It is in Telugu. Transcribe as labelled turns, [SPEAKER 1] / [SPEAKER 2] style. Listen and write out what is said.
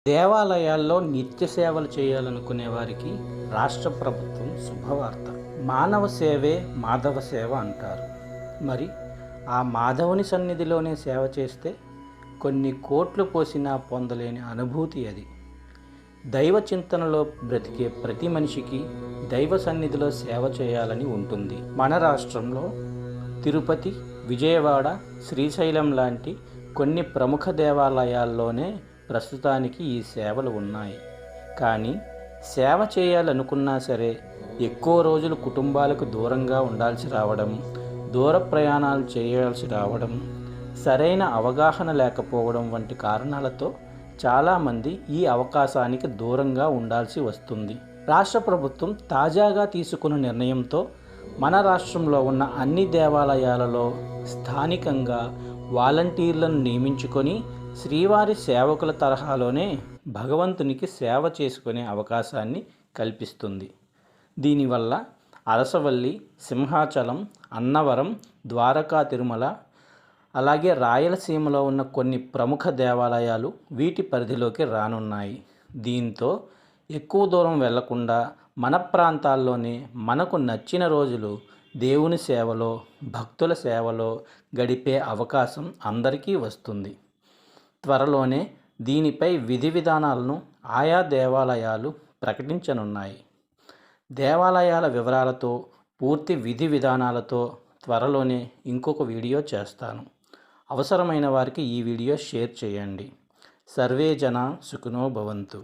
[SPEAKER 1] దేవాలయాల్లో నిత్య సేవలు చేయాలనుకునే వారికి రాష్ట్ర ప్రభుత్వం శుభవార్త. మానవ సేవే మాధవ సేవ అంటారు. మరి ఆ మాధవుని సన్నిధిలోనే సేవ చేస్తే కొన్ని కోట్లు పోసినా పొందలేని అనుభూతి అది. దైవ చింతనలో బ్రతికే ప్రతి మనిషికి దైవ సన్నిధిలో సేవ చేయాలని ఉంటుంది. మన రాష్ట్రంలో తిరుపతి, విజయవాడ, శ్రీశైలం లాంటి కొన్ని ప్రముఖ దేవాలయాల్లోనే ప్రస్తుతానికి ఈ సేవలు ఉన్నాయి. కానీ సేవ చేయాలనుకున్నా సరే ఎక్కువ రోజులు కుటుంబాలకు దూరంగా ఉండాల్సి రావడం, దూర ప్రయాణాలు చేయాల్సి రావడం, సరైన అవగాహన లేకపోవడం వంటి కారణాలతో చాలామంది ఈ అవకాశానికి దూరంగా ఉండాల్సి వస్తుంది. రాష్ట్ర ప్రభుత్వం తాజాగా తీసుకున్న నిర్ణయంతో మన రాష్ట్రంలో ఉన్న అన్ని దేవాలయాలలో స్థానికంగా వాలంటీర్లను నియమించుకొని శ్రీవారి సేవకుల తరహాలోనే భగవంతునికి సేవ చేసుకునే అవకాశాన్ని కల్పిస్తుంది. దీనివల్ల అరసవల్లి, సింహాచలం, అన్నవరం, ద్వారకా తిరుమల, అలాగే రాయలసీమలో ఉన్న కొన్ని ప్రముఖ దేవాలయాలు వీటి పరిధిలోకి రానున్నాయి. దీంతో ఎక్కువ దూరం వెళ్లకుండా మన ప్రాంతాల్లోనే మనకు నచ్చిన రోజులు దేవుని సేవలో, భక్తుల సేవలో గడిపే అవకాశం అందరికీ వస్తుంది. త్వరలోనే దీనిపై విధి విధానాలను ఆయా దేవాలయాలు ప్రకటించనున్నాయి. దేవాలయాల వివరాలతో, పూర్తి విధి విధానాలతో త్వరలోనే ఇంకొక వీడియో చేస్తాను. అవసరమైన వారికి ఈ వీడియో షేర్ చేయండి. సర్వే జనా సుఖినో భవంతు.